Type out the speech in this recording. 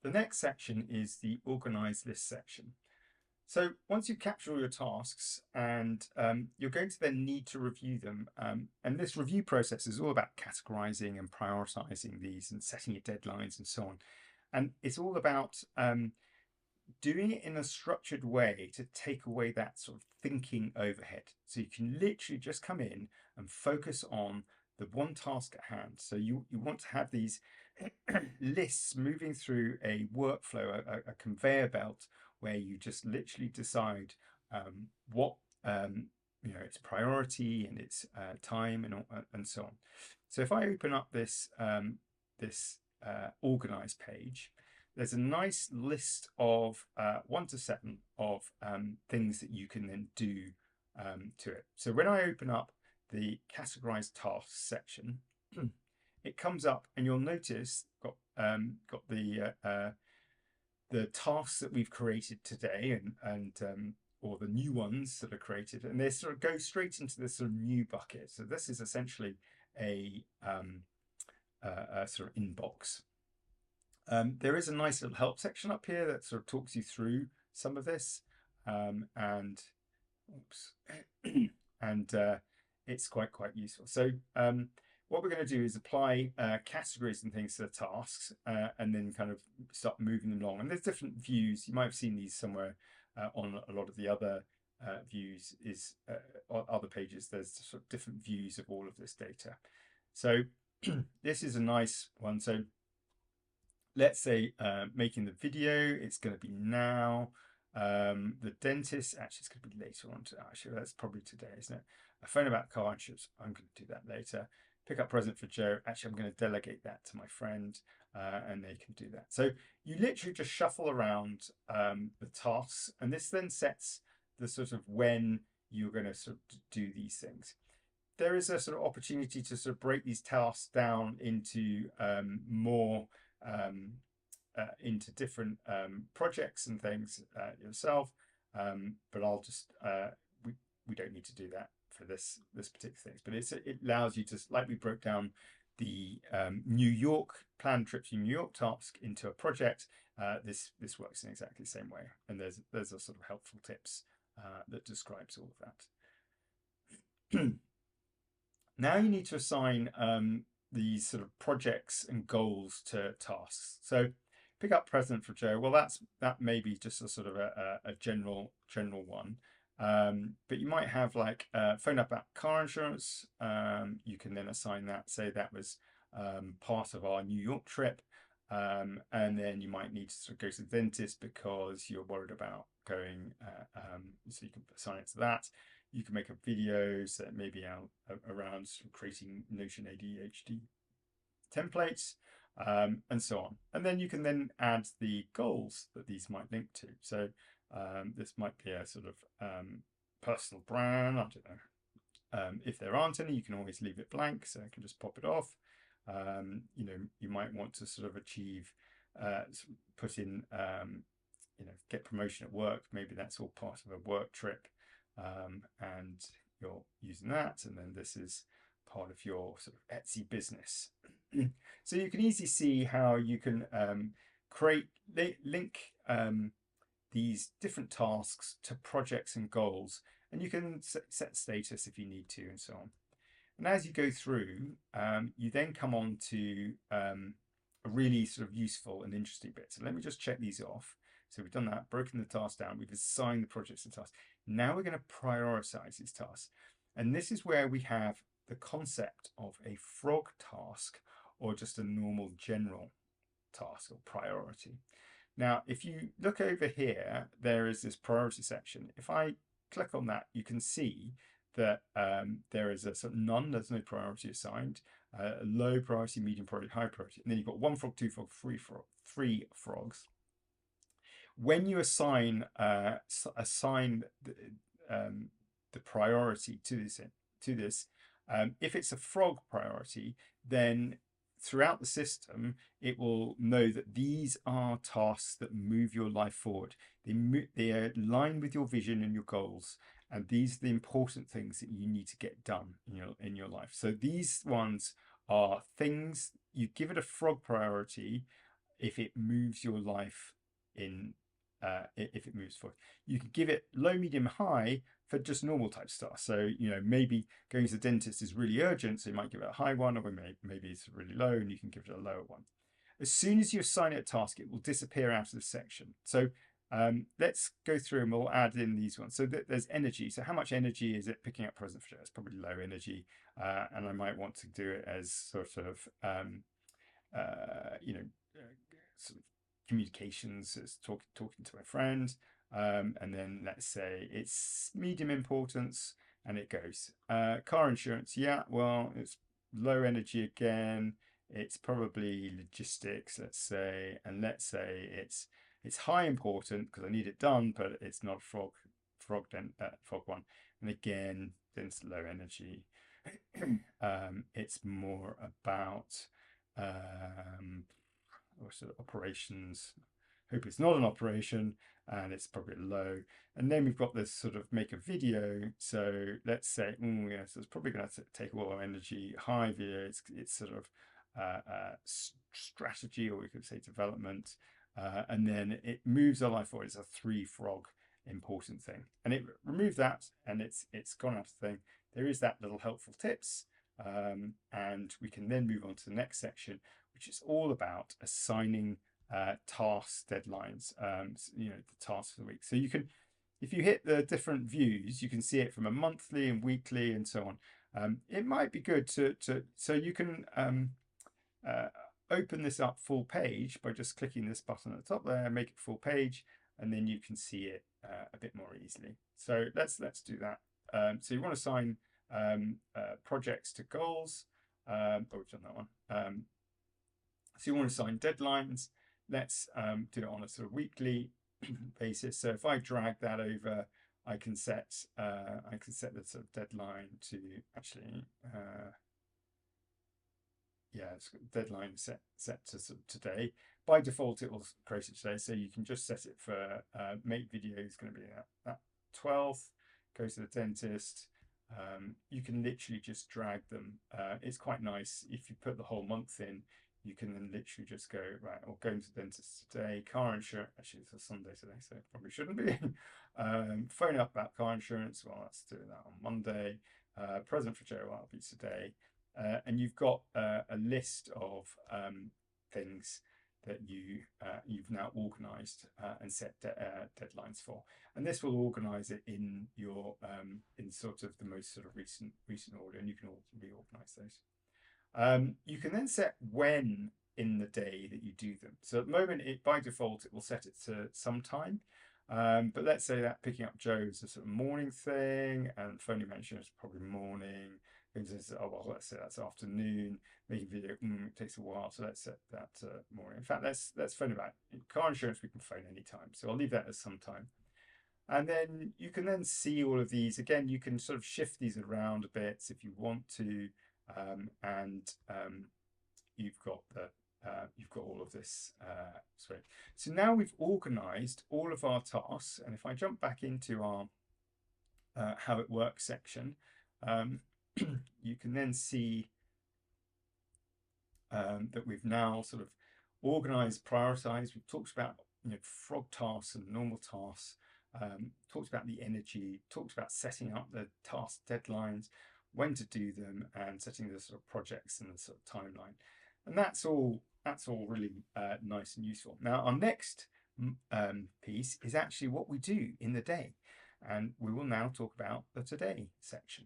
The next section is the Organise list section. So once you've captured all your tasks and you're going to then need to review them. And this review process is all about categorizing and prioritizing these and setting your deadlines and so on. And it's all about doing it in a structured way to take away that sort of thinking overhead. So you can literally just come in and focus on the one task at hand. So you want to have these lists moving through a workflow, a conveyor belt, where you just literally decide what its priority and its time and so on. So if I open up this organize page, there's a nice list of 1 to 7 of things that you can then do to it. So when I open up the categorise tasks section, it comes up and you'll notice got the tasks that we've created today and or the new ones that are created, and they sort of go straight into this sort of new bucket. So this is essentially a sort of inbox. There is a nice little help section up here that sort of talks you through some of this, and oops, and it's quite useful. So what we're going to do is apply categories and things to the tasks, and then kind of start moving them along. And there's different views. You might have seen these somewhere on a lot of the other views on other pages. There's sort of different views of all of this data. So this is a nice one. So let's say making the video, it's going to be now. The dentist, actually, it's going to be later on. Actually, that's probably today, isn't it? A phone about car insurance, I'm going to do that later. Pick up present for Joe. Actually, I'm going to delegate that to my friend, and they can do that. So you literally just shuffle around the tasks, and this then sets the sort of when you're going to sort of do these things. There is a sort of opportunity to sort of break these tasks down into more into different projects and things yourself, but I'll just we don't need to do that for this particular things. But it allows you to, like we broke down the New York planned trip to New York task into a project. This works in exactly the same way, and there's a sort of helpful tips that describes all of that. Now you need to assign these sort of projects and goals to tasks. So pick up present for Joe. Well, that may be just a sort of a general one. But you might have like phone up about car insurance. You can then assign that, say that was part of our New York trip. And then you might need to sort of go to the dentist because you're worried about going, so you can assign it to that. You can make a video so maybe out around creating Notion ADHD templates, and so on. And then you can then add the goals that these might link to. So this might be a sort of personal brand. I don't know. If there aren't any, you can always leave it blank, so I can just pop it off. You might want to sort of achieve, put in, get promotion at work. Maybe that's all part of a work trip. And you're using that, and then this is part of your sort of Etsy business. So you can easily see how you can link these different tasks to projects and goals, and you can set status if you need to, and so on. And as you go through, you then come on to a really sort of useful and interesting bit. So let me just check these off. So we've done that, broken the task down, we've assigned the projects and tasks. Now we're going to prioritize these tasks. And this is where we have the concept of a frog task or just a normal general task or priority. Now, if you look over here, there is this priority section. If I click on that, you can see that there is a sort of none, there's no priority assigned, low priority, medium priority, high priority. And then you've got 1 frog, 2 frog, 3 frogs. When you assign the priority to this, if it's a frog priority, then throughout the system, it will know that these are tasks that move your life forward. They are aligned with your vision and your goals, and these are the important things that you need to get done in your life. So these ones are things, you give it a frog priority. if it moves your life in, if it moves forward. You can give it low, medium, high for just normal type stuff. So, maybe going to the dentist is really urgent, so you might give it a high one, or maybe it's really low and you can give it a lower one. As soon as you assign it a task, it will disappear out of the section. So let's go through and we'll add in these ones. So there's energy. So how much energy is it picking up present for Joe? It's probably low energy. And I might want to do it as sort of, sort of communications, as talking to my friend. And then let's say it's medium importance and it goes. Car insurance, yeah, well, it's low energy again. It's probably logistics, let's say, and let's say it's high important because I need it done, but it's not frog one. And again, then it's low energy. It's more about sort of operations. Hope it's not an operation, and it's probably low. And then we've got this sort of make a video. So let's say, so it's probably going to take a lot of energy. High video, it's sort of strategy, or we could say development, and then it moves our life forward. It's a 3 frog important thing, and it removed that, and it's gone out of the thing. There is that little helpful tips, and we can then move on to the next section, which is all about assigning tasks, deadlines, the tasks for the week. So you can, if you hit the different views, you can see it from a monthly and weekly and so on. It might be good to so you can open this up full page by just clicking this button at the top there, make it full page, and then you can see it a bit more easily. So let's do that. So you want to assign projects to goals. We've done that one. So you want to assign deadlines. Let's do it on a sort of weekly basis. So if I drag that over, I can set the sort of deadline to actually. It's deadline set to sort of today. By default, it will create it today, so you can just set it for make video is going to be at 12th. Go to the dentist. You can literally just drag them. It's quite nice if you put the whole month in. You can then literally just go right. Or going to the dentist today. Car insurance. Actually, it's a Sunday today, so it probably shouldn't be. Phone up about car insurance. Well, let's do that on Monday. Present for Joe. I'll be today. And you've got a list of things that you've now organised and set deadlines for, and this will organise it in your in sort of the most sort of recent order, and you can all reorganise those. You can then set when in the day that you do them. So at the moment, by default it will set it to some time. But let's say that picking up Joe is a sort of morning thing, and phone mention is probably morning. Let's say that's afternoon. Making video, it takes a while, so let's set that morning. In fact, let's phone about car insurance. We can phone anytime, so I'll leave that as some time. And then you can then see all of these again. You can sort of shift these around a bit if you want to, and you've got all of this. So now we've organised all of our tasks, and if I jump back into our how it works section. You can then see that we've now sort of organised, prioritised. We've talked about frog tasks and normal tasks. Talked about the energy. Talked about setting up the task deadlines, when to do them, and setting the sort of projects and the sort of timeline. And that's all really nice and useful. Now our next piece is actually what we do in the day, and we will now talk about the today section.